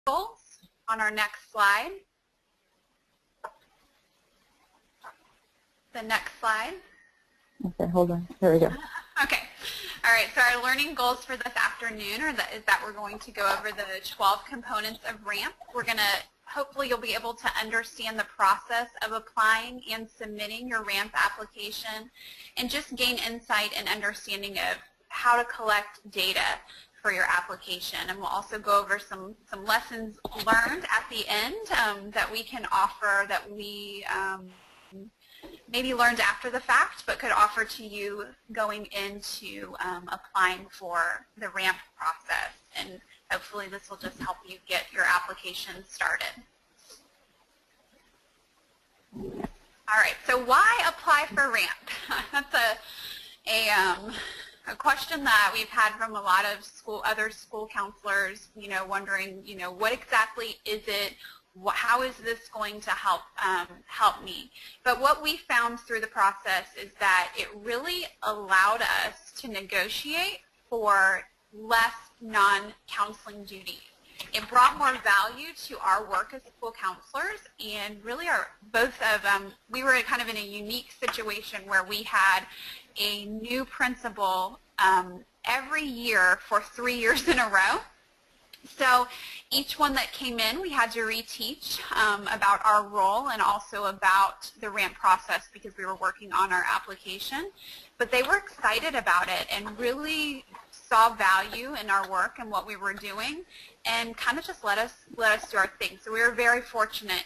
goals on our next slide. The next slide. Okay, hold on. Here we go. Okay. All right, so our learning goals for this afternoon is that we're going to go over the 12 components of RAMP. We're going to, hopefully you'll be able to understand the process of applying and submitting your RAMP application and just gain insight and understanding of how to collect data for your application. And we'll also go over some lessons learned at the end that we can offer that we maybe learned after the fact, but could offer to you going into applying for the RAMP process. And hopefully this will just help you get your application started. All right, so why apply for RAMP? That's a question that we've had from a lot of other school counselors, wondering, what exactly is it? How is this going to help me? But what we found through the process is that it really allowed us to negotiate for less non-counseling duties. It brought more value to our work as school counselors, and really we were kind of in a unique situation where we had a new principal every year for 3 years in a row. So each one that came in, we had to reteach about our role and also about the RAMP process because we were working on our application. But they were excited about it and really saw value in our work and what we were doing and kind of just let us do our thing. So we were very fortunate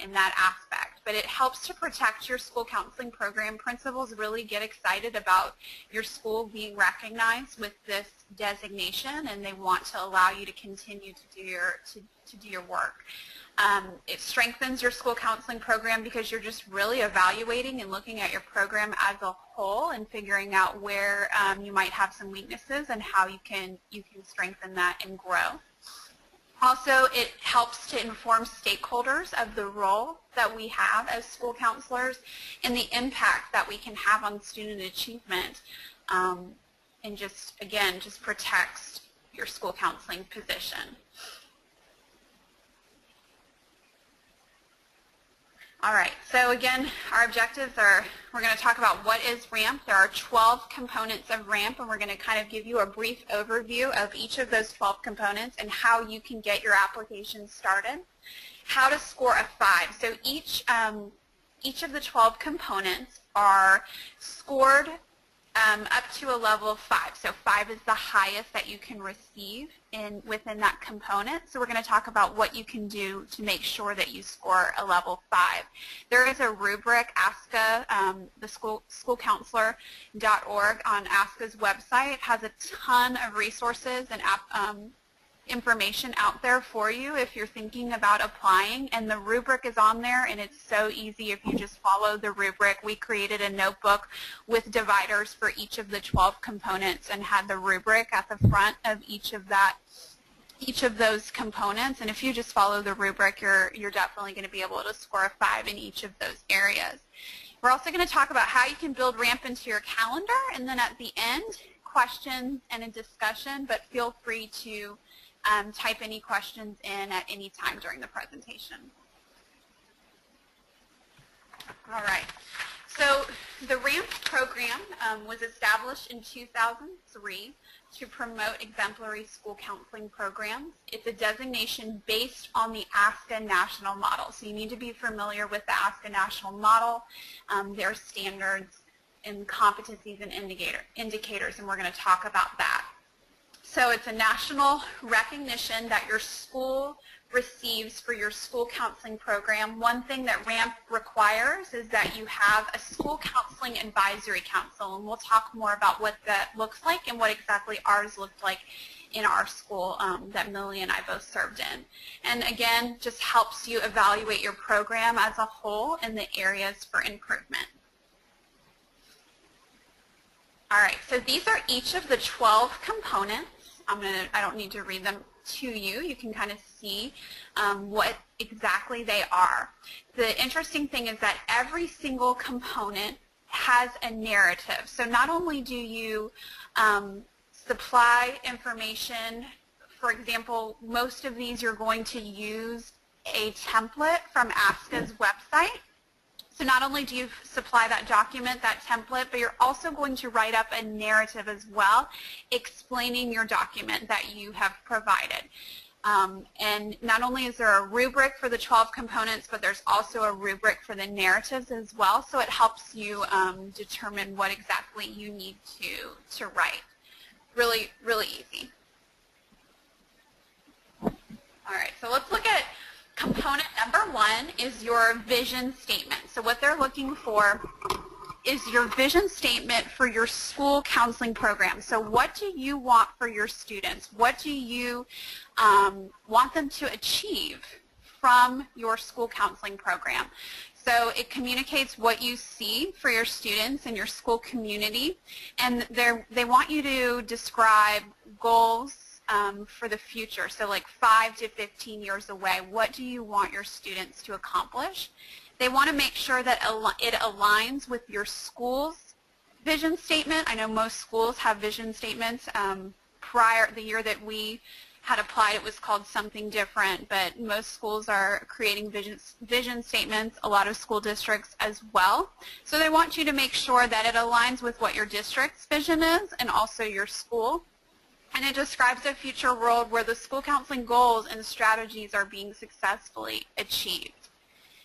in that aspect. But it helps to protect your school counseling program. Principals really get excited about your school being recognized with this designation, and they want to allow you to continue to do your work. It strengthens your school counseling program because you're just really evaluating and looking at your program as a whole and figuring out where you might have some weaknesses and how you can strengthen that and grow. Also, it helps to inform stakeholders of the role that we have as school counselors and the impact that we can have on student achievement, and just protects your school counseling position. All right, so again, our objectives are, we're going to talk about what is RAMP. There are 12 components of RAMP, and we're going to kind of give you a brief overview of each of those 12 components and how you can get your application started. How to score a 5. So each of the 12 components are scored up to a level of 5. So 5 is the highest that you can receive within that component. So we're going to talk about what you can do to make sure that you score a level 5. There is a rubric, ASCA, the schoolcounselor.org on ASCA's website has a ton of resources and information out there for you if you're thinking about applying, and the rubric is on there, and it's so easy if you just follow the rubric. We created a notebook with dividers for each of the 12 components and had the rubric at the front of each of those components, and if you just follow the rubric, you're definitely going to be able to score a 5 in each of those areas. We're also going to talk about how you can build RAMP into your calendar, and then at the end, questions and a discussion, but feel free to type any questions in at any time during the presentation. All right. So the RAMP program was established in 2003 to promote exemplary school counseling programs. It's a designation based on the ASCA National Model. So you need to be familiar with the ASCA National Model, their standards and competencies and indicators, and we're going to talk about that. So it's a national recognition that your school receives for your school counseling program. One thing that RAMP requires is that you have a school counseling advisory council, and we'll talk more about what that looks like and what exactly ours looked like in our school that Millie and I both served in. And again, just helps you evaluate your program as a whole and the areas for improvement. All right, so these are each of the 12 components. I don't need to read them to you. You can kind of see what exactly they are. The interesting thing is that every single component has a narrative. So not only do you supply information for example, most of these you're going to use a template from ASCA's website. So not only do you supply that document, that template, but you're also going to write up a narrative as well, explaining your document that you have provided. And not only is there a rubric for the 12 components, but there's also a rubric for the narratives as well, so it helps you determine what exactly you need to write. Really, really easy. All right, so let's look at component number 1 is your vision statement. So what they're looking for is your vision statement for your school counseling program. So what do you want for your students? What do you want them to achieve from your school counseling program? So it communicates what you see for your students and your school community, and they want you to describe goals for the future, so like 5 to 15 years away. What do you want your students to accomplish? They want to make sure that it aligns with your school's vision statement. I know most schools have vision statements. The year that we had applied, it was called something different, but most schools are creating vision statements, a lot of school districts as well. So they want you to make sure that it aligns with what your district's vision is and also your school. And it describes a future world where the school counseling goals and strategies are being successfully achieved.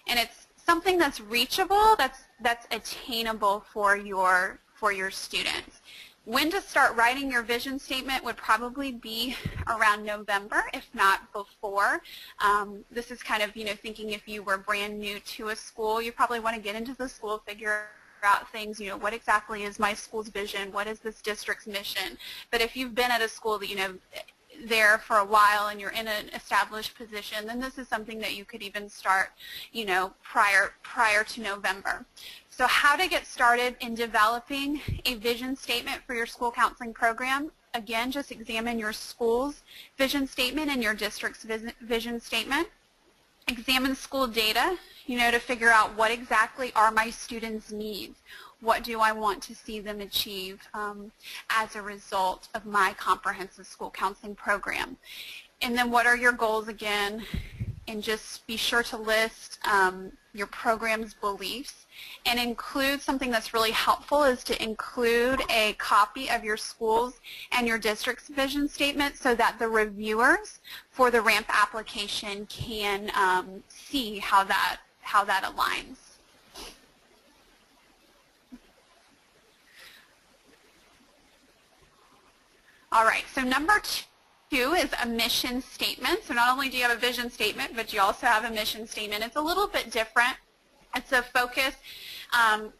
And it's something that's reachable, that's attainable for your students. When to start writing your vision statement would probably be around November, if not before. This is kind of, thinking if you were brand new to a school, you probably want to get into the school, figure out things, what exactly is my school's vision, what is this district's mission. But if you've been at a school that, there for a while and you're in an established position, then this is something that you could even start, prior to November. So how to get started in developing a vision statement for your school counseling program. Again, just examine your school's vision statement and your district's vision statement. Examine school data, to figure out what exactly are my students' needs. What do I want to see them achieve as a result of my comprehensive school counseling program? And then what are your goals again? And just be sure to list your program's beliefs and include something that's really helpful is to include a copy of your school's and your district's vision statement so that the reviewers for the RAMP application can see how that aligns. All right, so number 2 is a mission statement. So not only do you have a vision statement, but you also have a mission statement. It's a little bit different. It's a focus,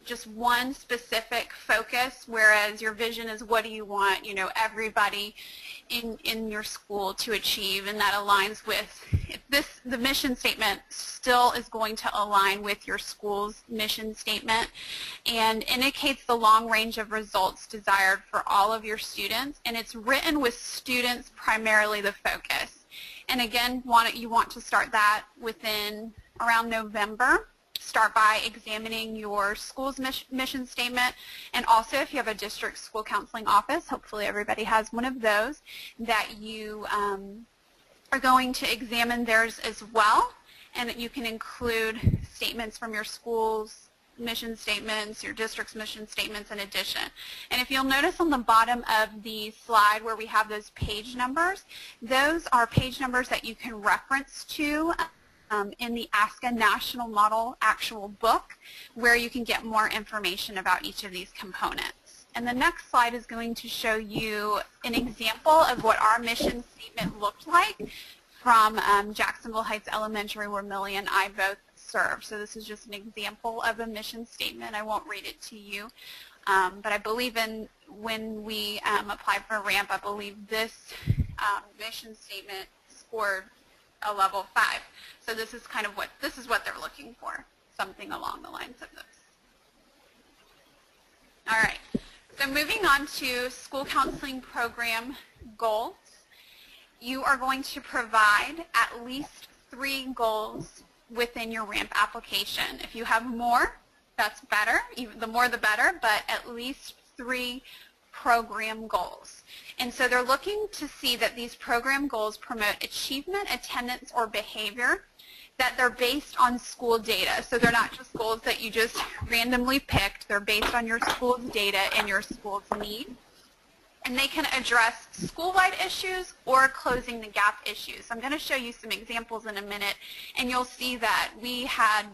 just one specific focus, whereas your vision is what do you want, everybody in your school to achieve, and that aligns with the mission statement still is going to align with your school's mission statement and indicates the long range of results desired for all of your students, and it's written with students primarily the focus. And again, you want to start that within around November. Start by examining your school's mission statement, and also if you have a district school counseling office, hopefully everybody has one of those, that you are going to examine theirs as well, and you can include statements from your school's mission statements, your district's mission statements in addition. And if you'll notice on the bottom of the slide where we have those page numbers, those are page numbers that you can reference to in the ASCA National Model Actual Book, where you can get more information about each of these components. And the next slide is going to show you an example of what our mission statement looked like from Jacksonville Heights Elementary, where Millie and I both serve. So this is just an example of a mission statement. I won't read it to you, but I believe when we applied for RAMP, I believe this mission statement scored a level 5. So this is kind of what they're looking for, something along the lines of this. All right, so moving on to school counseling program goals. You are going to provide at least 3 goals within your RAMP application. If you have more, that's better. The more the better, but at least 3 program goals. And so they're looking to see that these program goals promote achievement, attendance, or behavior, that they're based on school data. So they're not just goals that you just randomly picked. They're based on your school's data and your school's needs. And they can address school-wide issues or closing the gap issues. So I'm going to show you some examples in a minute, and you'll see that we had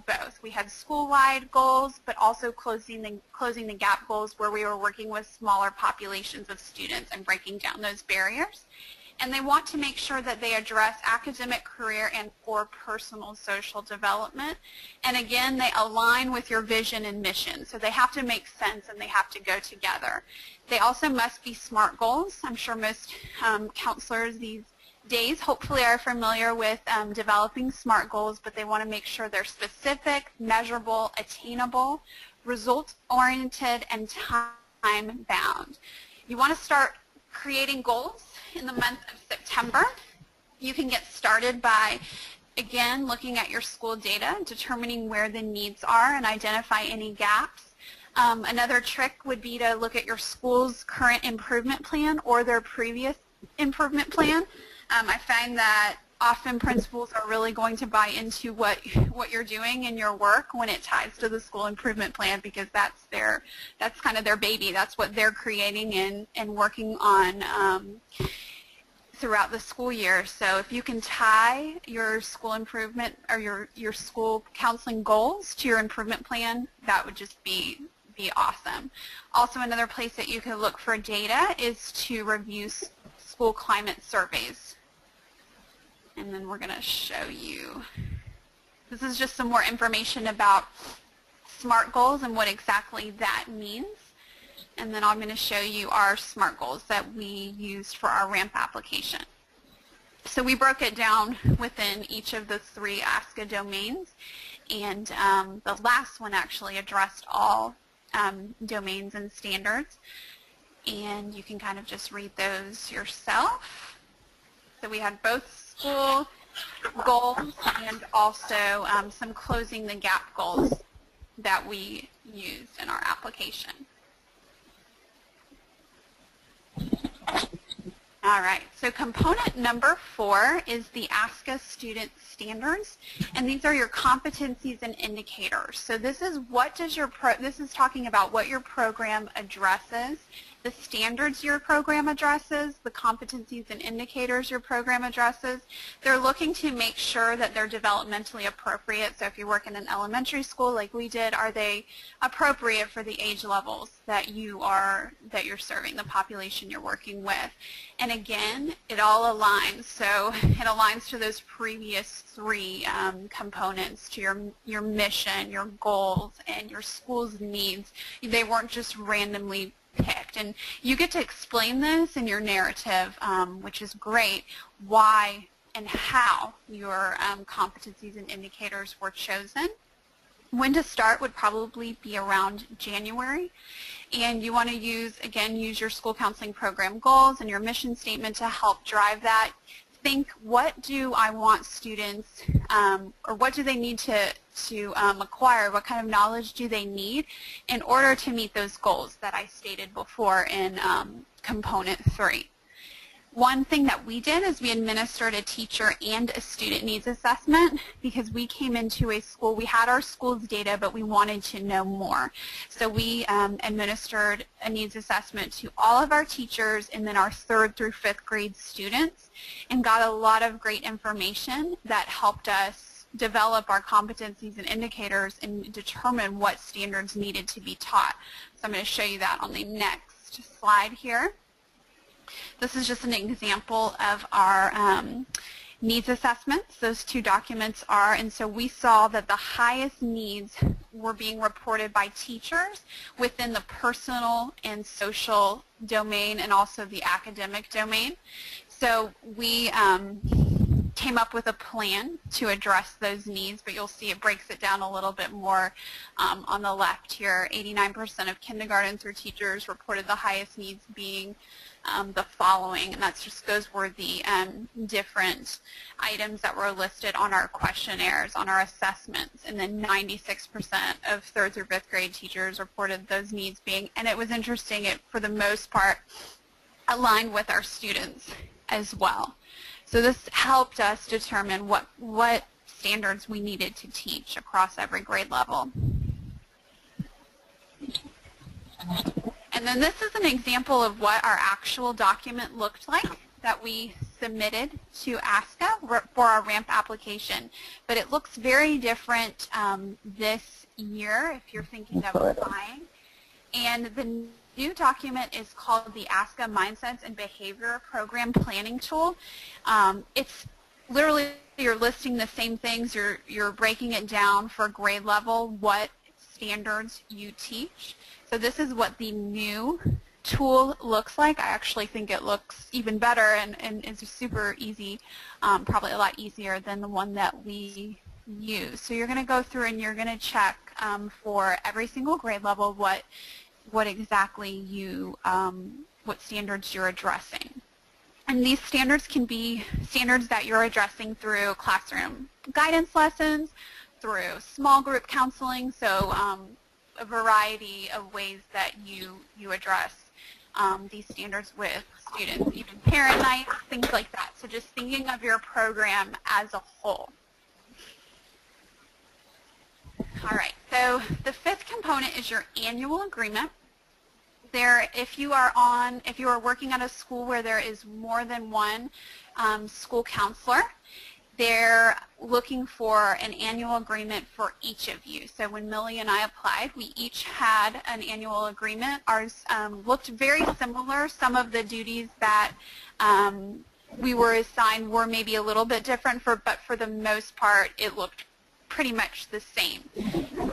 both. We had school-wide goals, but also closing the gap goals where we were working with smaller populations of students and breaking down those barriers. And they want to make sure that they address academic, career, and or personal social development. And again, they align with your vision and mission. So they have to make sense and they have to go together. They also must be SMART goals. I'm sure most counselors these days hopefully are familiar with developing SMART goals, but they want to make sure they're specific, measurable, attainable, results-oriented, and time-bound. You want to start creating goals in the month of September. You can get started by, again, looking at your school data, determining where the needs are, and identify any gaps. Another trick would be to look at your school's current improvement plan or their previous improvement plan. I find that often principals are really going to buy into what you're doing in your work when it ties to the school improvement plan, because that's kind of their baby. That's what they're creating and working on throughout the school year. So if you can tie your school improvement or your school counseling goals to your improvement plan, that would just be awesome. Also, another place that you can look for data is to review school climate surveys. And then we're going to show you. This is just some more information about SMART goals and what exactly that means. And then I'm going to show you our SMART goals that we used for our RAMP application. So we broke it down within each of the 3 ASCA domains. And the last one actually addressed all domains and standards. And you can kind of just read those yourself. So we had both school goals and also some closing the gap goals that we used in our application. All right, so component number 4 is the ASCA student standards, and these are your competencies and indicators. So this is this is talking about what your program addresses, the standards your program addresses, the competencies and indicators your program addresses. They're looking to make sure that they're developmentally appropriate. So if you work in an elementary school like we did, are they appropriate for the age levels that you're serving, the population you're working with? And again, it all aligns. So it aligns to those previous 3 components, to your mission, your goals, and your school's needs. They weren't just randomly picked. And you get to explain this in your narrative, which is great, why and how your competencies and indicators were chosen. When to start would probably be around January. And you want to use your school counseling program goals and your mission statement to help drive that. Think, what do I want students, or what do they need to acquire? What kind of knowledge do they need in order to meet those goals that I stated before in component 3? One thing that we did is we administered a teacher and a student needs assessment, because we came into a school, we had our school's data, but we wanted to know more. So we administered a needs assessment to all of our teachers and then our 3rd through 5th grade students, and got a lot of great information that helped us develop our competencies and indicators and determine what standards needed to be taught. So I'm going to show you that on the next slide here. This is just an example of our needs assessments. Those 2 documents are, and so we saw that the highest needs were being reported by teachers within the personal and social domain and also the academic domain. So we came up with a plan to address those needs, but you'll see it breaks it down a little bit more on the left here. 89% of kindergarten through teachers reported the highest needs being the following, and that just goes where the different items that were listed on our questionnaires, on our assessments, and then 96% of 3rd through 5th grade teachers reported those needs being, and it was interesting, it for the most part aligned with our students as well. So this helped us determine what standards we needed to teach across every grade level. And then this is an example of what our actual document looked like that we submitted to ASCA for our RAMP application. But it looks very different this year if you're thinking of applying. And the new document is called the ASCA Mindsets and Behavior Program Planning Tool. It's literally, you're listing the same things, you're breaking it down for grade level, what standards you teach. So this is what the new tool looks like. I actually think it looks even better and is super easy, probably a lot easier than the one that we use. So you're going to go through and you're going to check for every single grade level what exactly you, what standards you're addressing. And these standards can be standards that you're addressing through classroom guidance lessons, through small group counseling, so a variety of ways that you address these standards with students, even parent nights, things like that. So just thinking of your program as a whole. All right, so the 5th component is your annual agreement. If you are working at a school where there is more than one school counselor, they're looking for an annual agreement for each of you. So when Millie and I applied, we each had an annual agreement. Ours looked very similar. Some of the duties that we were assigned were maybe a little bit different, but for the most part, it looked pretty much the same.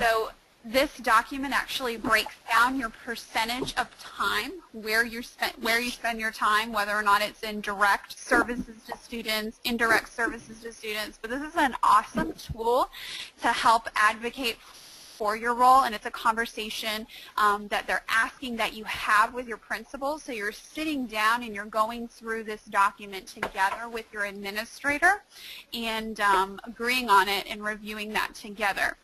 So this document actually breaks down your percentage of time, where you spend your time, whether or not it's in direct services to students, indirect services to students. But this is an awesome tool to help advocate for your role, and it's a conversation that they're asking that you have with your principal. So you're sitting down and you're going through this document together with your administrator and agreeing on it and reviewing that together.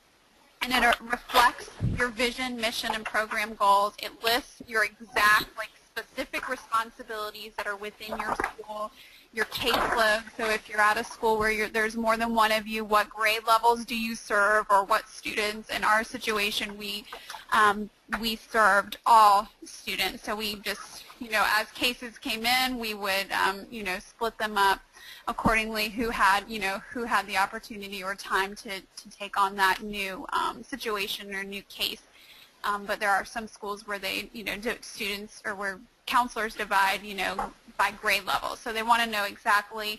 And it reflects your vision, mission, and program goals. It lists your exact, specific responsibilities that are within your school, your caseload. So if you're at a school where there's more than one of you, what grade levels do you serve, or what students? In our situation, we served all students. So we just, as cases came in, we would, split them up accordingly, who had the opportunity or time to take on that new situation or new case. But there are some schools where they, students, or where counselors divide, by grade level. So they want to know exactly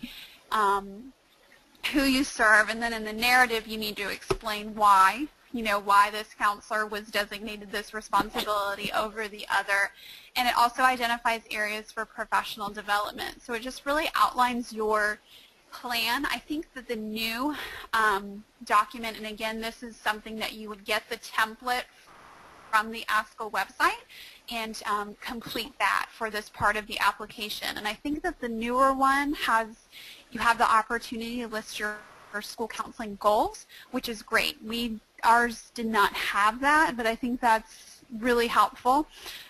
who you serve, and then in the narrative you need to explain why, why this counselor was designated this responsibility over the other. And it also identifies areas for professional development. So it just really outlines your plan. I think that the new document, and again, this is something that you would get the template from the ASCA website and complete that for this part of the application. And I think that the newer one you have the opportunity to list your school counseling goals, which is great. Ours did not have that, but I think that's really helpful.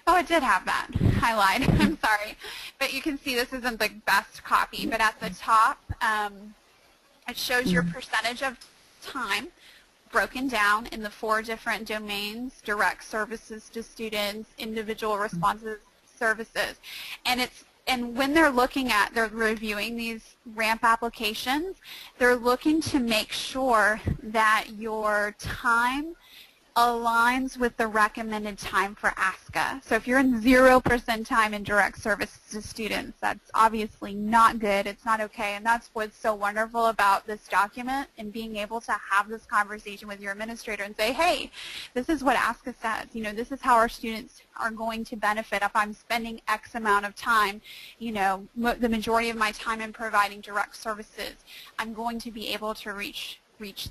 Oh, it did have that. I lied. I'm sorry. But you can see this isn't the best copy, but at the top it shows your percentage of time broken down in the 4 different domains: direct services to students, individual responsive services. And when they're reviewing these RAMP applications, they're looking to make sure that your time aligns with the recommended time for ASCA. So if you're in 0% time in direct services to students, that's obviously not good. It's not okay. And that's what's so wonderful about this document, and being able to have this conversation with your administrator and say, hey, this is what ASCA says. This is how our students are going to benefit if I'm spending X amount of time, the majority of my time in providing direct services. I'm going to be able to reach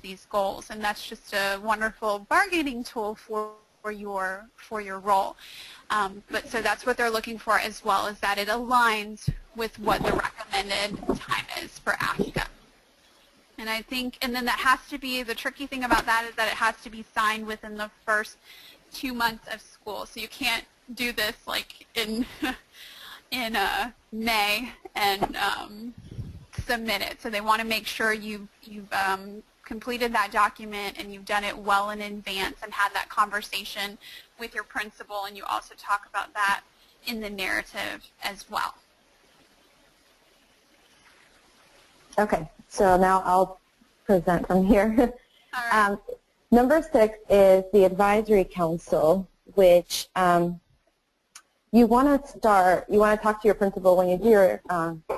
these goals, and that's just a wonderful bargaining tool for for your role. But so that's what they're looking for as well, is that it aligns with what the recommended time is for ASCA. And I think, and then that has to be, the tricky thing about that is that it has to be signed within the first 2 months of school. So you can't do this like in May and submit it. So they want to make sure you've completed that document and you've done it well in advance and had that conversation with your principal, and you also talk about that in the narrative as well. Okay, so now I'll present from here. All right. Number 6 is the advisory council, which you want to talk to your principal when you do your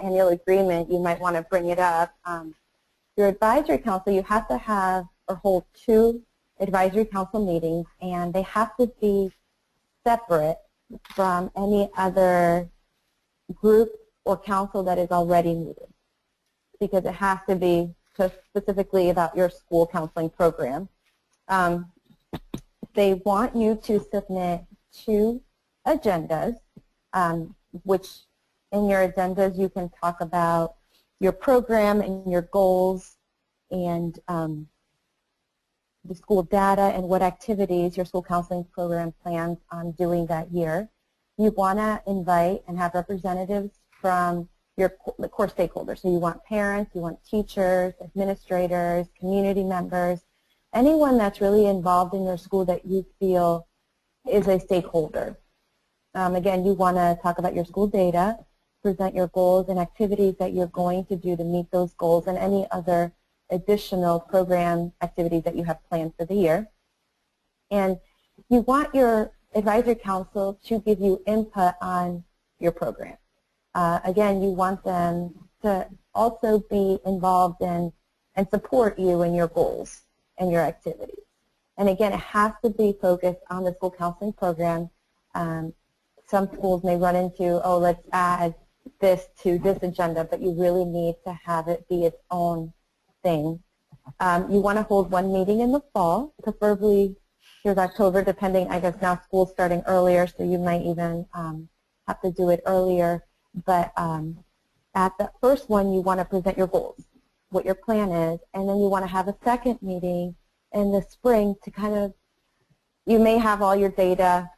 annual agreement. You might want to bring it up. Your advisory council, you have to have or hold 2 advisory council meetings, and they have to be separate from any other group or council that is already meeting, because it has to be just specifically about your school counseling program. They want you to submit 2 agendas, which in your agendas you can talk about your program and your goals and the school data and what activities your school counseling program plans on doing that year. You want to invite and have representatives from the core stakeholders. So you want parents, you want teachers, administrators, community members, anyone that's really involved in your school that you feel is a stakeholder. Again, you want to talk about your school data, present your goals and activities that you're going to do to meet those goals, and any other additional program activities that you have planned for the year. And you want your advisory council to give you input on your program. Again, you want them to also be involved in and support you in your goals and your activities. And again, it has to be focused on the school counseling program. Some schools may run into, oh, let's add this to this agenda, but you really need to have it be its own thing. You want to hold 1 meeting in the fall, preferably here's October, depending, I guess now school's starting earlier, so you might even have to do it earlier. But at the first one, you want to present your goals, what your plan is, and then you want to have a second meeting in the spring to kind of, you may have all your data,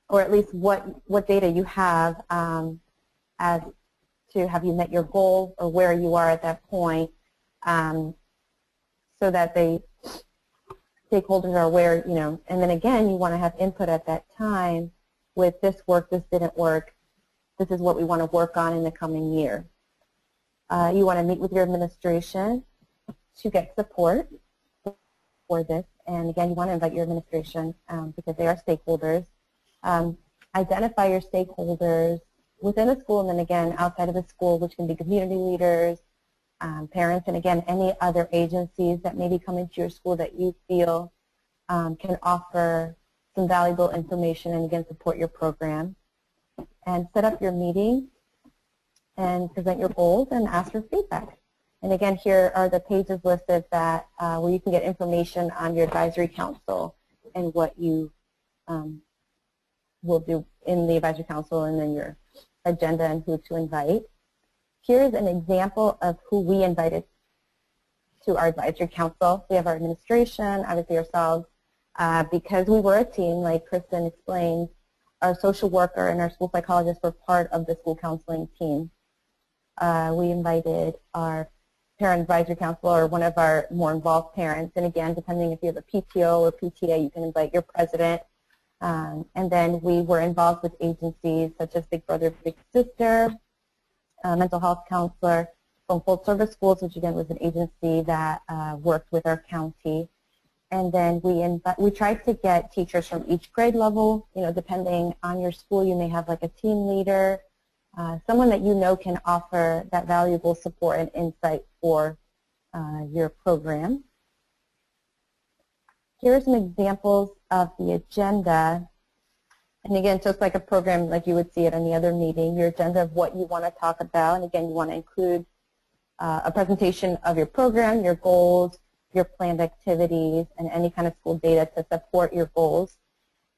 or at least what data you have as to have you met your goal or where you are at that point, so that the stakeholders are aware, you know, and then again, you want to have input at that time with this worked, this didn't work, this is what we want to work on in the coming year. You want to meet with your administration to get support for this, and again, you want to invite your administration because they are stakeholders. Identify your stakeholders within the school, and then again, outside of the school, which can be community leaders, parents, and again, any other agencies that maybe come into your school that you feel can offer some valuable information and again, support your program. And set up your meeting and present your goals and ask for feedback. And again, here are the pages listed that where you can get information on your advisory council and what you will do in the advisory council, and then your agenda and who to invite. Here's an example of who we invited to our advisory council. We have our administration, obviously ourselves, because we were a team, like Kristen explained. Our social worker and our school psychologist were part of the school counseling team. We invited our parent advisory council or one of our more involved parents, and again, depending if you have a PTO or PTA, you can invite your president. And then we were involved with agencies such as Big Brother, Big Sister, mental health counselor from Full Service Schools, which again was an agency that worked with our county. And then we tried to get teachers from each grade level. You know, depending on your school, you may have like a team leader, someone that you know can offer that valuable support and insight for your program. Here are some examples of the agenda. And again, just like a program like you would see at any other meeting, your agenda of what you want to talk about. And again, you want to include a presentation of your program, your goals, your planned activities, and any kind of school data to support your goals.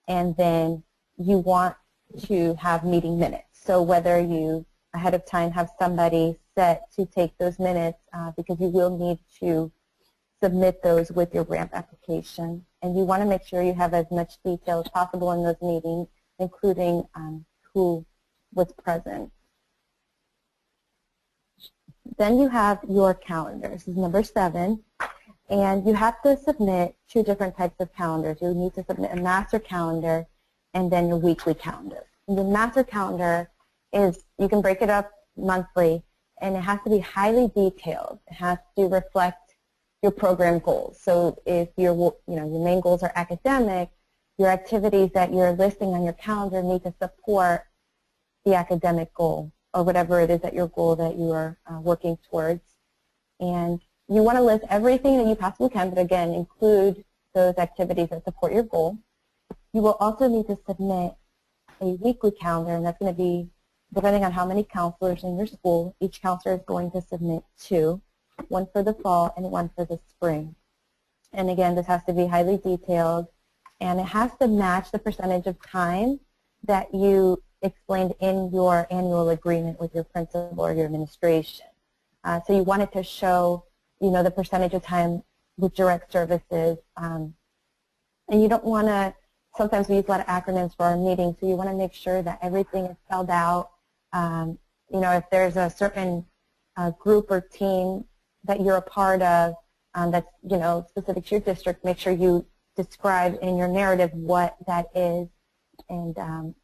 and then you want to have meeting minutes. So whether you ahead of time have somebody set to take those minutes, because you will need to submit those with your grant application. And you want to make sure you have as much detail as possible in those meetings, including who was present. Then you have your calendar. This is number 7. And you have to submit 2 different types of calendars. You need to submit a master calendar and then your weekly calendar. And the master calendar is, you can break it up monthly, and it has to be highly detailed. It has to reflect your program goals. So if your main goals are academic, your activities that you're listing on your calendar need to support the academic goal, or whatever it is that your goal that you are working towards. And you want to list everything that you possibly can, but again, include those activities that support your goal. You will also need to submit a weekly calendar, and that's going to be, depending on how many counselors in your school, each counselor is going to submit 2, one for the fall and one for the spring. And again, this has to be highly detailed, and it has to match the percentage of time that you explained in your annual agreement with your principal or your administration. So you want it to show, the percentage of time with direct services, and you don't want to, sometimes we use a lot of acronyms for our meetings, so you want to make sure that everything is spelled out. If there's a certain group or team that you're a part of that's, specific to your district, make sure you describe in your narrative what that is. And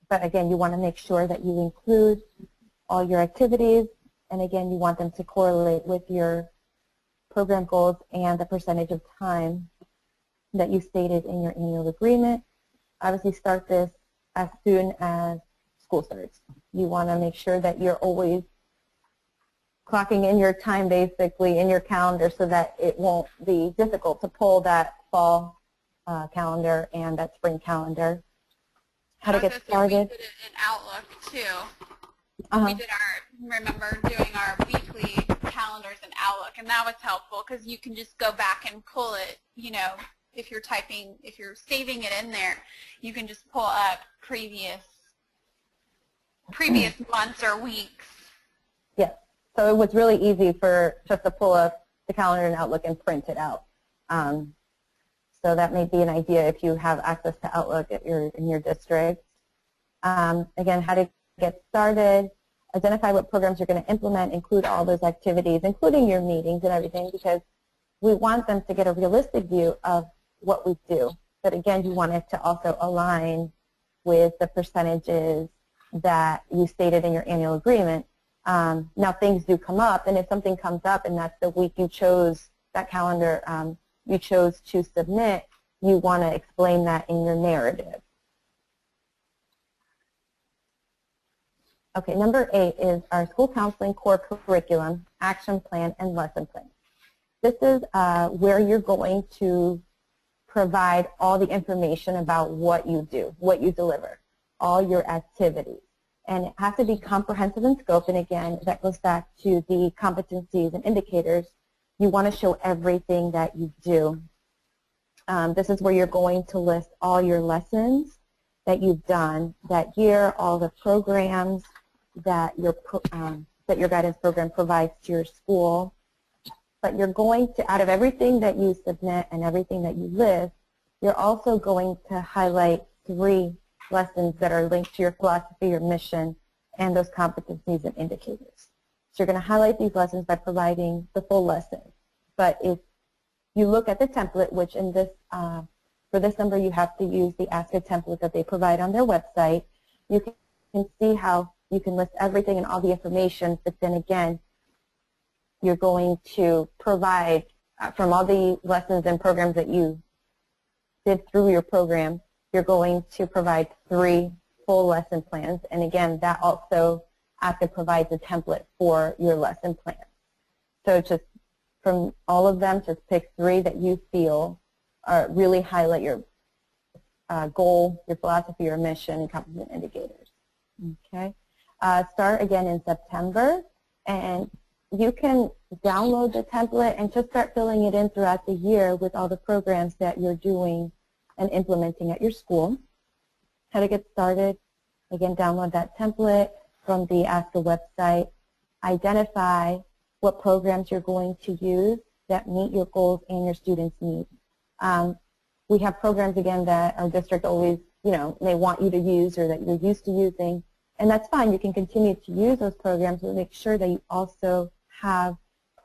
but again, you want to make sure that you include all your activities, and again, you want them to correlate with your program goals and the percentage of time that you stated in your annual agreement. Obviously, start this as soon as school starts. You want to make sure that you're always clocking in your time basically in your calendar so that it won't be difficult to pull that fall calendar and that spring calendar. How to get started. We did it in Outlook too. We did remember doing our weekly calendars in Outlook, and that was helpful because you can just go back and pull it, if you're saving it in there, you can just pull up previous months or weeks. Yes. So it was really easy just to pull up the calendar in Outlook and print it out. So that may be an idea if you have access to Outlook in your district. Again, how to get started, identify what programs you're going to implement, include all those activities, including your meetings and everything, because we want them to get a realistic view of what we do. But again, you want it to also align with the percentages that you stated in your annual agreement. Now things do come up, and if something comes up and that's the week you chose, that calendar you chose to submit, you want to explain that in your narrative. Okay, number 8 is our school counseling core curriculum, action plan, and lesson plan. This is where you're going to provide all the information about what you do, what you deliver, all your activities. And it has to be comprehensive in scope, and again, that goes back to the competencies and indicators. You want to show everything that you do. This is where you're going to list all your lessons that you've done that year, all the programs that your guidance program provides to your school. But you're going to, out of everything that you submit and everything that you list, you're also going to highlight 3 lessons that are linked to your philosophy, your mission, and those competencies and indicators. So you're going to highlight these lessons by providing the full lesson. But if you look at the template, which in this, for this number you have to use the ASCA template that they provide on their website, you can see how you can list everything and all the information, but then again, you're going to provide, from all the lessons and programs that you did through your program, you're going to provide 3 full lesson plans. And again, that also ASCA provides a template for your lesson plan. So just from all of them, just pick 3 that you feel really highlight your goal, your philosophy, your mission, and competence indicators. Okay. Start again in September, and you can download the template and just start filling it in throughout the year with all the programs that you're doing and implementing at your school. How to get started, again, download that template from the ASCA website, identify what programs you're going to use that meet your goals and your students' needs. We have programs, again, that our district always, may want you to use or that you're used to using, and that's fine. You can continue to use those programs, but make sure that you also have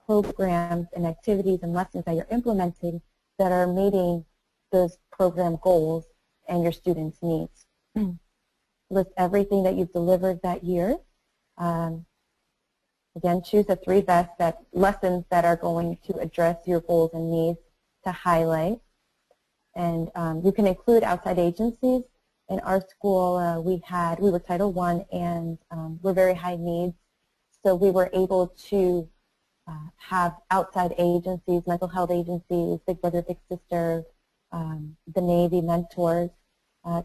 programs and activities and lessons that you're implementing that are meeting those program goals and your students' needs. List everything that you've delivered that year. Again, choose the 3 best lessons that are going to address your goals and needs to highlight. And you can include outside agencies. In our school, we were Title I, and we're very high needs, so we were able to have outside agencies, mental health agencies, Big Brother, Big Sister, the Navy mentors,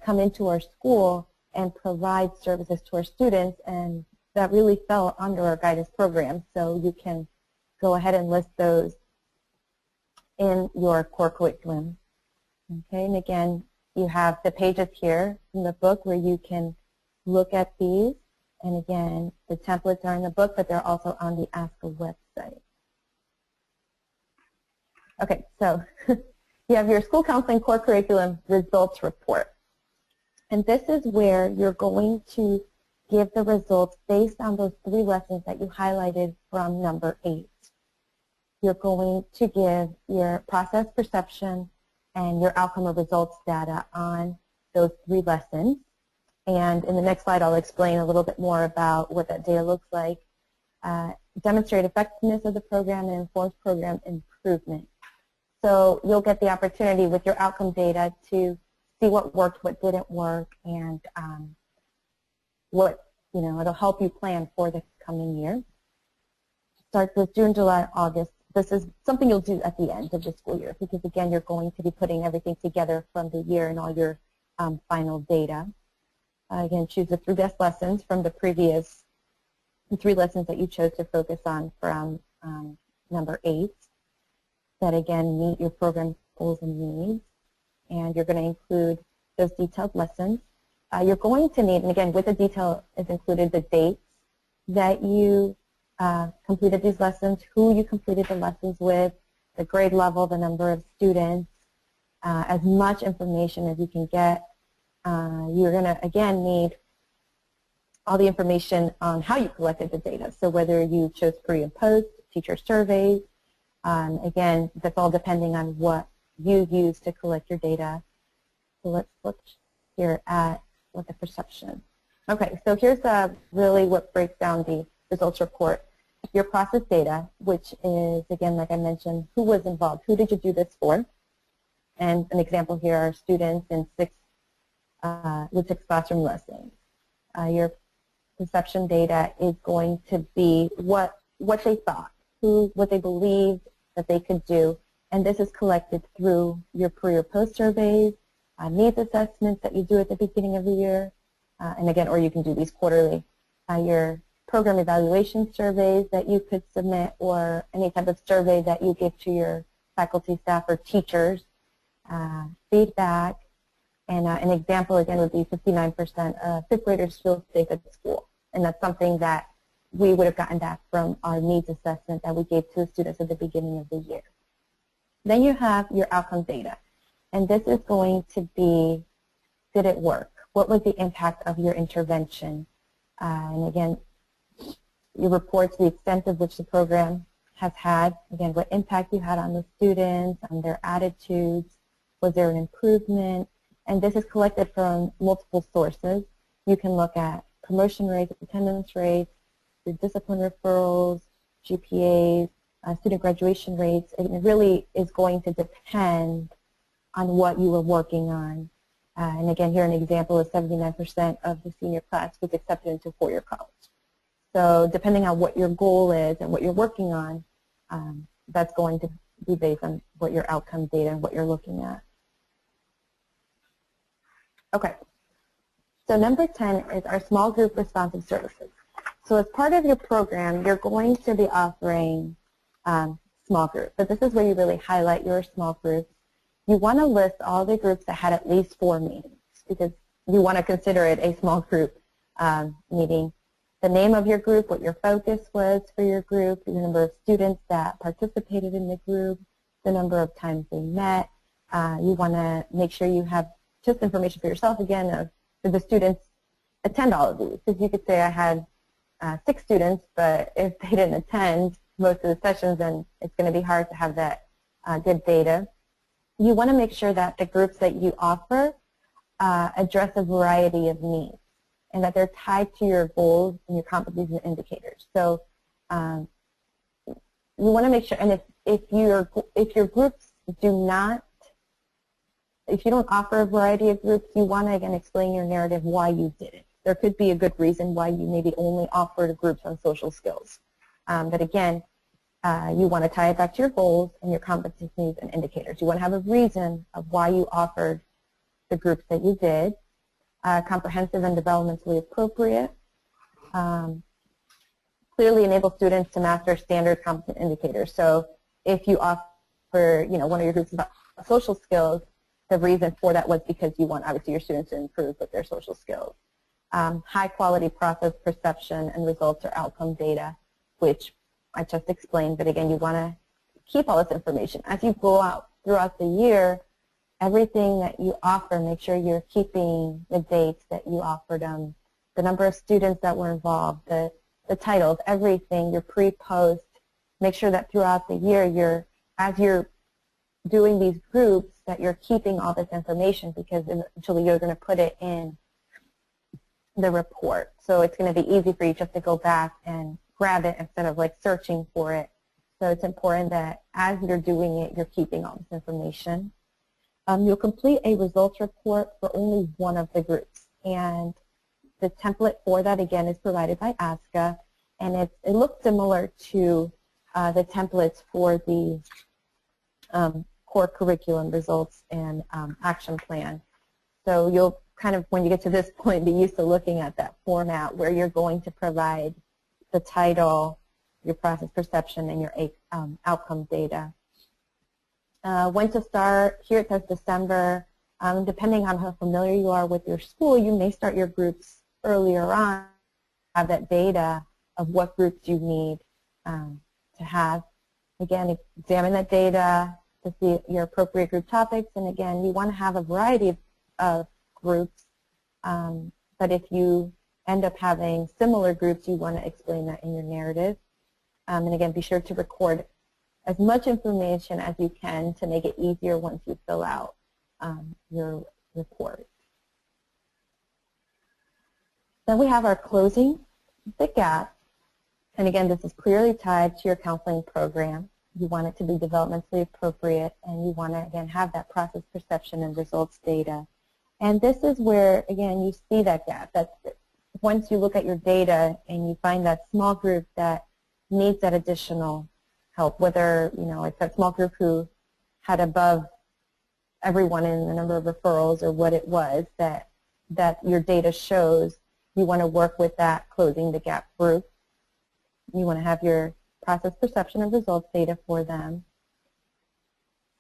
come into our school and provide services to our students, and that really fell under our guidance program. So you can go ahead and list those in your core curriculum. Okay, and again, you have the pages here in the book where you can look at these. And again, the templates are in the book, but they're also on the ASCA website. Okay, so you have your school counseling core curriculum results report. And this is where you're going to give the results based on those 3 lessons that you highlighted from number 8. You're going to give your process perception and your outcome or results data on those 3 lessons. And in the next slide, I'll explain a little bit more about what that data looks like. Demonstrate effectiveness of the program and informs program improvement. So you'll get the opportunity with your outcome data to see what worked, what didn't work, and it'll help you plan for the coming year. Starts with June, July, August. This is something you'll do at the end of the school year because, again, you're going to be putting everything together from the year and all your final data. Again, choose the 3 best lessons from the previous 3 lessons that you chose to focus on from number 8 that, again, meet your program goals and needs. And you're going to include those detailed lessons. You're going to need, and again, with the detail is included the dates that you completed these lessons, who you completed the lessons with, the grade level, the number of students, as much information as you can get. You're going to, again, need all the information on how you collected the data. So whether you chose pre and post, teacher surveys, again, that's all depending on what you use to collect your data. So let's look here at what the perception. Okay, so here's really what breaks down the results report. Your process data, which is, again, like I mentioned, who was involved, who did you do this for? And an example here are students in 6 classroom lessons. Your perception data is going to be what they thought, what they believed that they could do, and this is collected through your pre or post surveys, needs assessments that you do at the beginning of the year, and again, or you can do these quarterly. Your program evaluation surveys that you could submit, or any type of survey that you give to your faculty, staff, or teachers, feedback, and an example again would be 59% of 5th graders feel safe at school, and that's something that we would have gotten back from our needs assessment that we gave to the students at the beginning of the year. Then you have your outcome data, and this is going to be, did it work? What was the impact of your intervention? And again, your reports the extent of which the program has had, again, what impact you had on the students, on their attitudes, was there an improvement? And this is collected from multiple sources. You can look at promotion rates, attendance rates, your discipline referrals, GPAs, student graduation rates. It really is going to depend on what you were working on. And again, here an example is 79% of the senior class was accepted into four-year college. So depending on what your goal is and what you're working on, that's going to be based on what your outcome data and what you're looking at. Okay, so number 10 is our small group responsive services. So as part of your program, you're going to be offering small groups. But this is where you really highlight your small groups. you want to list all the groups that had at least 4 meetings, because you want to consider it a small group meeting. The name of your group, what your focus was for your group, the number of students that participated in the group, the number of times they met. You want to make sure you have just information for yourself again of did the students attend all of these. Because you could say I had 6 students, but if they didn't attend most of the sessions, then it's going to be hard to have that good data. You want to make sure that the groups that you offer address a variety of needs, and that they're tied to your goals and your competencies and indicators. So you want to make sure, and if your groups do not, if you don't offer a variety of groups, you want to again explain your narrative why you did it. There could be a good reason why you maybe only offered groups on social skills. But again, you want to tie it back to your goals and your competencies and indicators. You want to have a reason of why you offered the groups that you did. Comprehensive and developmentally appropriate. Clearly enable students to master standard competent indicators. So if you offer, one of your groups about social skills, the reason for that was because you want obviously your students to improve with their social skills. High quality process perception and results or outcome data, which I just explained, but again, you want to keep all this information. As you go out throughout the year, everything that you offer, make sure you're keeping the dates that you offered them, the number of students that were involved, the titles, everything, your pre-post. Make sure that throughout the year, as you're doing these groups, that you're keeping all this information, because eventually you're going to put it in the report. So it's going to be easy for you just to go back and grab it instead of like searching for it. So it's important that as you're doing it, you're keeping all this information. You'll complete a results report for only one of the groups, and the template for that again is provided by ASCA, and it looks similar to the templates for the core curriculum results and action plan. So you'll kind of, when you get to this point, be used to looking at that format where you're going to provide the title, your process perception, and your outcome data. When to start, here it says December. Depending on how familiar you are with your school, you may start your groups earlier on, have that data of what groups you need to have. Again, examine that data to see your appropriate group topics, and again, you want to have a variety of groups, but if you end up having similar groups, you want to explain that in your narrative. And again, be sure to record as much information as you can to make it easier once you fill out your report. Then we have our closing the gap. And again, this is clearly tied to your counseling program. You want it to be developmentally appropriate, and you want to, again, have that process perception and results data. And this is where, again, you see that gap. That's once you look at your data and you find that small group that needs that additional help, whether, it's that small group who had above everyone in the number of referrals or what it was that your data shows, you want to work with that closing the gap group. You want to have your process perception and results data for them.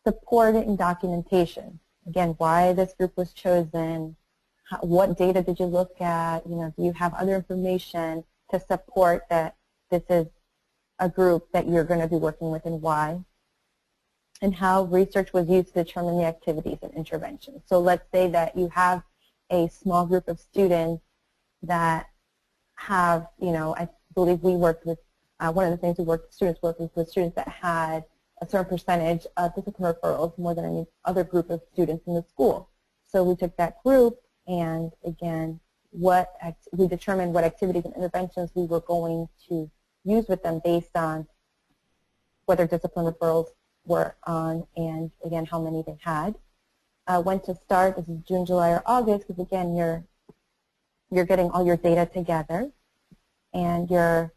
Support and documentation. Again, why this group was chosen, what data did you look at, do you have other information to support that this is a group that you're going to be working with, and why, and how research was used to determine the activities and interventions. So let's say that you have a small group of students that have, I believe we worked with, one of the things students worked with students that had a certain percentage of discipline referrals, more than any other group of students in the school. So we took that group, and again, we determined what activities and interventions we were going to use with them based on whether discipline referrals were on, and again, how many they had. When to start, this is June, July, or August, because again, you're getting all your data together, and you're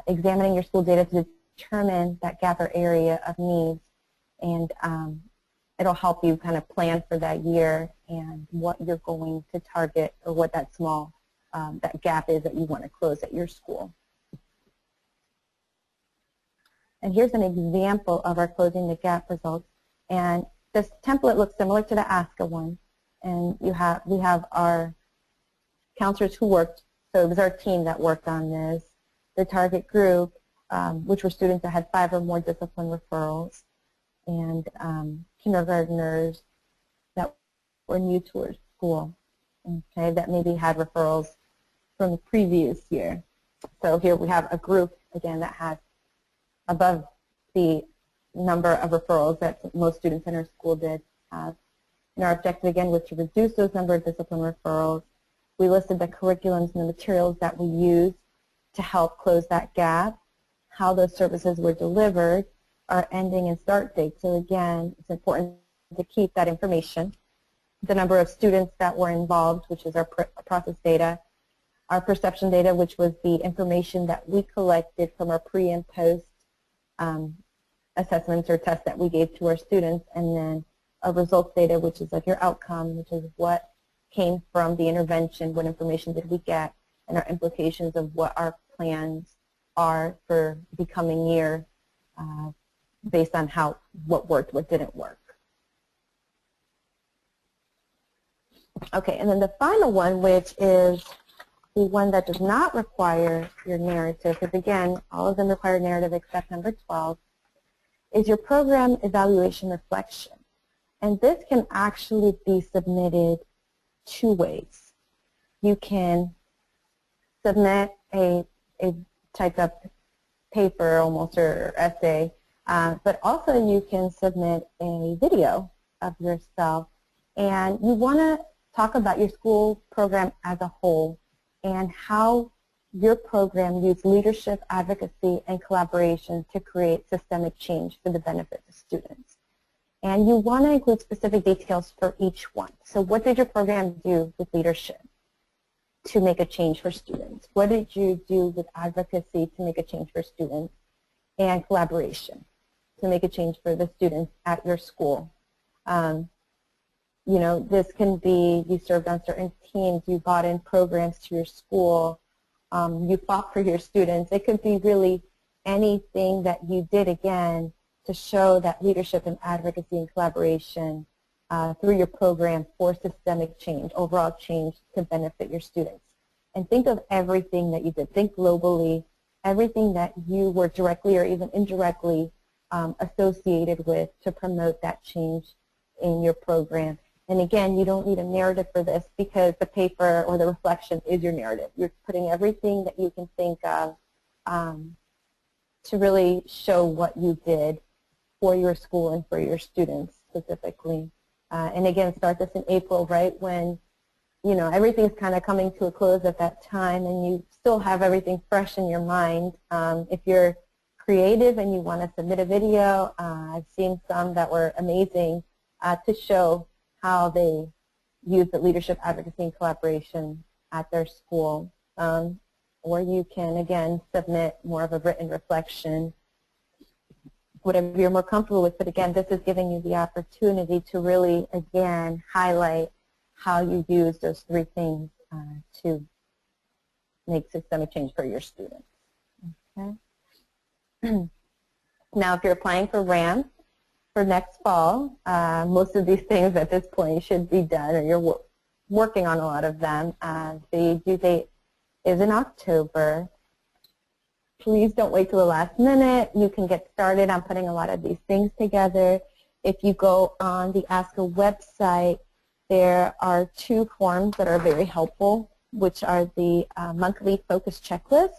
examining your school data to determine that gap or area of needs, and it'll help you kind of plan for that year and what you're going to target, or what that small that gap is that you want to close at your school. And here's an example of our closing the gap results. And This template looks similar to the ASCA one, and we have our counselors who worked, so it was our team that worked on this, the target group, which were students that had 5 or more discipline referrals, and kindergartners that were new to our school, okay, that maybe had referrals from the previous year. So here we have a group, again, that has above the number of referrals that most students in our school did have. And our objective, again, was to reduce those number of discipline referrals. We listed the curriculums and the materials that we used to help close that gap, how those services were delivered, our ending and start date. So again, it's important to keep that information. The number of students that were involved, which is our process data, our perception data, which was the information that we collected from our pre and post assessments or tests that we gave to our students, and then our results data, which is like your outcome, which is what came from the intervention, what information did we get, and our implications of what our plans are for the coming year based on what worked, what didn't work. Okay, and then the final one, which is the one that does not require your narrative, because again, all of them require narrative except number 12, is your program evaluation reflection. And this can actually be submitted 2 ways. You can submit a typed up paper almost or essay, but also you can submit a video of yourself. And you want to talk about your school program as a whole and how your program used leadership, advocacy, and collaboration to create systemic change for the benefit of students. And you want to include specific details for each one. So what did your program do with leadership to make a change for students? What did you do with advocacy to make a change for students? And collaboration to make a change for the students at your school? You know, this can be you served on certain teams, you brought in programs to your school, you fought for your students. It could be really anything that you did, again, to show that leadership and advocacy and collaboration through your program for systemic change, overall change to benefit your students. And think of everything that you did. Think globally, everything that you were directly or even indirectly associated with to promote that change in your program. And again, you don't need a narrative for this because the paper or the reflection is your narrative. You're putting everything that you can think of to really show what you did for your school and for your students specifically. And again, start this in April, right, when, you know, everything's kind of coming to a close at that time and you still have everything fresh in your mind. If you're creative and you want to submit a video, I've seen some that were amazing to show how they use the leadership, advocacy, and collaboration at their school. Or you can, again, submit more of a written reflection, whatever you're more comfortable with. But again, this is giving you the opportunity to really, again, highlight how you use those 3 things to make systemic change for your students. Okay. Now, if you're applying for RAMP for next fall, most of these things at this point should be done, or you're working on a lot of them. The due date is in October. Please don't wait till the last minute. You can get started on putting a lot of these things together. If you go on the ASCA website, there are 2 forms that are very helpful, which are the monthly focus checklist.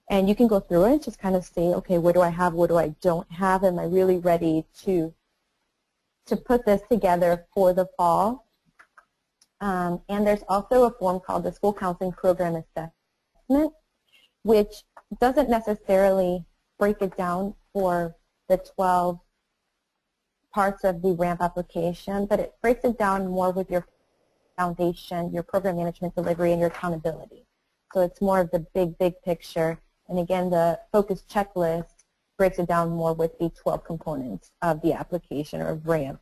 And you can go through it and just kind of say, okay, what do I have, what do I don't have? Am I really ready to put this together for the fall? And there's also a form called the School Counseling Program Assessment, which doesn't necessarily break it down for the 12 parts of the RAMP application, but it breaks it down more with your foundation, your program management delivery, and your accountability. So it's more of the big picture. And again, the focus checklist breaks it down more with the 12 components of the application or RAMP.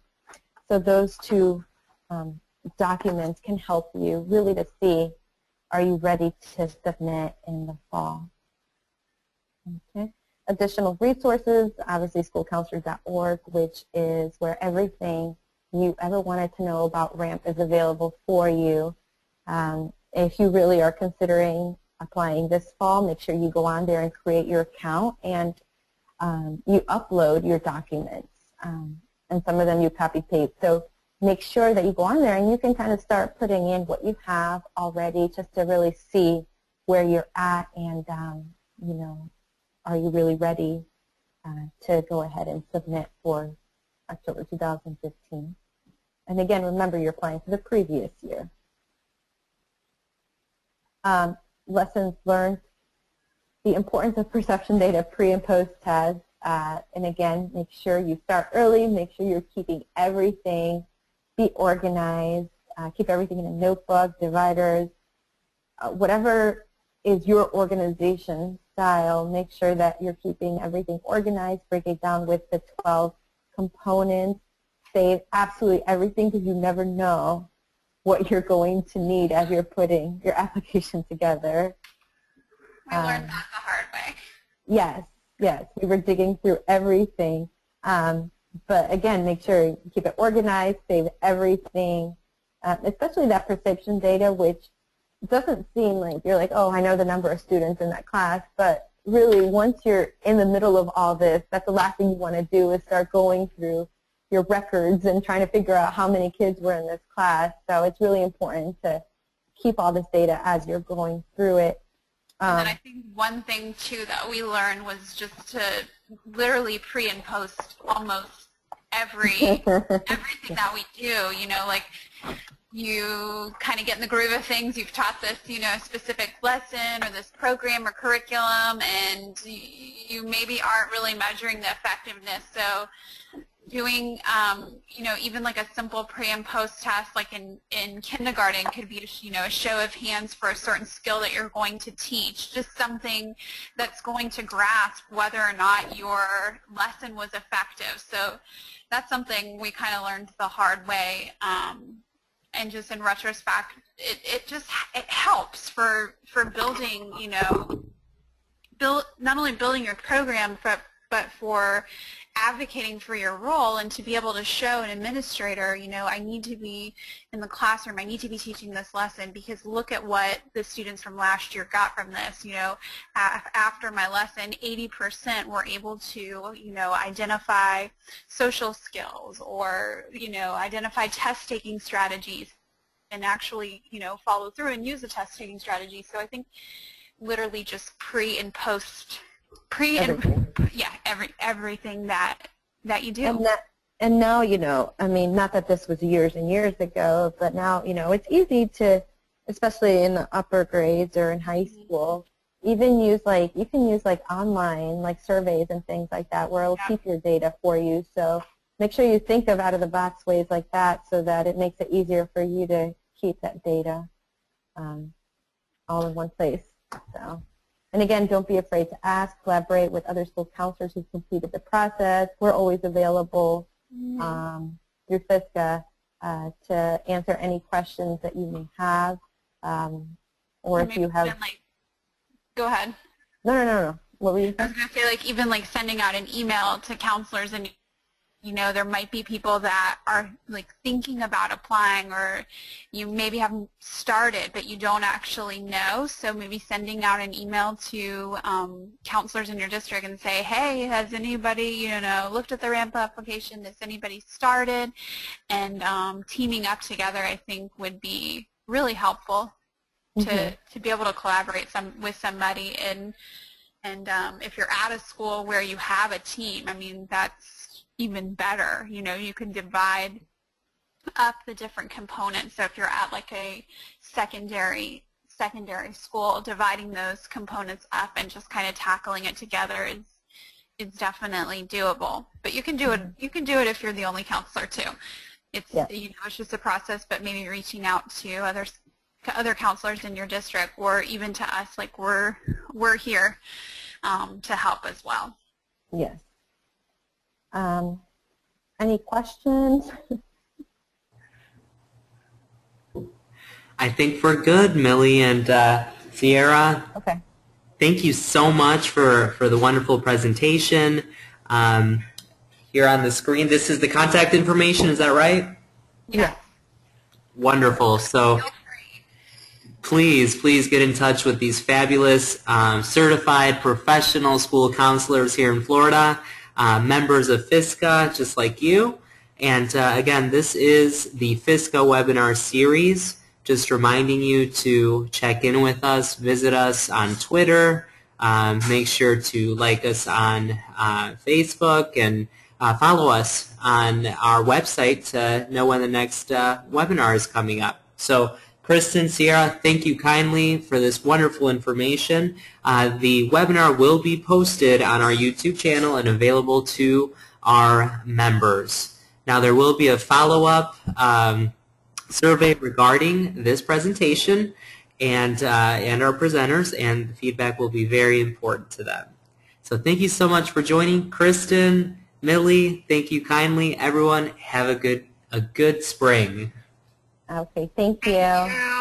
So those 2 documents can help you really to see, are you ready to submit in the fall? Okay. Additional resources, obviously schoolcounselors.org, which is where everything you ever wanted to know about RAMP is available for you. If you really are considering applying this fall, make sure you go on there and create your account, and you upload your documents. And some of them you copy-paste. So make sure that you go on there and you can kind of start putting in what you have already just to really see where you're at, and you know, are you really ready to go ahead and submit for October 2015. And again, remember, you're applying for the previous year. Lessons learned, the importance of perception data pre and post test. And again, make sure you start early, make sure you're keeping everything, be organized, keep everything in a notebook, dividers, whatever is your organization style, make sure that you're keeping everything organized, break it down with the 12 components, save absolutely everything because you never know what you're going to need as you're putting your application together. We learned that the hard way. Yes, yes, we were digging through everything. But again, make sure you keep it organized, save everything, especially that perception data, which doesn't seem like you're like, oh, I know the number of students in that class, but really once you're in the middle of all this, that's the last thing you want to do is start going through your records and trying to figure out how many kids were in this class. So it's really important to keep all this data as you're going through it. And then I think one thing, too, that we learned was just to literally pre and post almost everything that we do, you know, like you kind of get in the groove of things. You've taught this, you know, specific lesson or this program or curriculum, and you maybe aren't really measuring the effectiveness. So doing, you know, even like a simple pre and post test like in kindergarten could be, you know, a show of hands for a certain skill that you're going to teach, just something that's going to grasp whether or not your lesson was effective. So that's something we kind of learned the hard way. And just in retrospect, it helps for building, you know, not only building your program, but for advocating for your role, and to be able to show an administrator, you know, I need to be in the classroom, I need to be teaching this lesson because look at what the students from last year got from this. You know, after my lesson, 80% were able to, you know, identify social skills or, you know, identify test-taking strategies and actually, you know, follow through and use the test-taking strategy. So I think literally just pre and post, everything that you do. And now, you know, I mean, not that this was years and years ago, but now, you know, it's easy to, especially in the upper grades or in high school, even use like, you can use like online, like surveys and things like that where it'll keep your data for you. So make sure you think of out-of-the-box ways like that so that it makes it easier for you to keep that data all in one place. So. And again, don't be afraid to ask, collaborate with other school counselors who've completed the process. We're always available through FSCA to answer any questions that you may have, or if you have. Go ahead. No. What were you saying? I was going to say, like, even like sending out an email to counselors, and you know, there might be people that are like thinking about applying, or you maybe haven't started but you don't actually know. So maybe sending out an email to counselors in your district and say, hey, has anybody, you know, looked at the RAMP application? Has anybody started? And teaming up together, I think, would be really helpful to be able to collaborate with somebody. And if you're at a school where you have a team, I mean, that's even better. You know, you can divide up the different components. So if you're at like a secondary school, dividing those components up and just kind of tackling it together is definitely doable. But you can do it. You can do it if you're the only counselor too. It's you know, it's just a process. But maybe reaching out to other counselors in your district, or even to us, like we're here to help as well. Yes. Any questions? I think we're good, Millie and Sierra. Okay. Thank you so much for the wonderful presentation. Here on the screen, this is the contact information, is that right? Yes. Wonderful. So please get in touch with these fabulous certified professional school counselors here in Florida, members of FSCA just like you. And again, this is the FSCA webinar series. Just reminding you to check in with us, visit us on Twitter, make sure to like us on Facebook, and follow us on our website to know when the next webinar is coming up. So Kristen, Sierra, thank you kindly for this wonderful information. The webinar will be posted on our YouTube channel and available to our members. Now there will be a follow-up survey regarding this presentation and our presenters, and the feedback will be very important to them. So thank you so much for joining. Kristen, Millie, thank you kindly. Everyone, have a good spring. Okay, thank you. Thank you.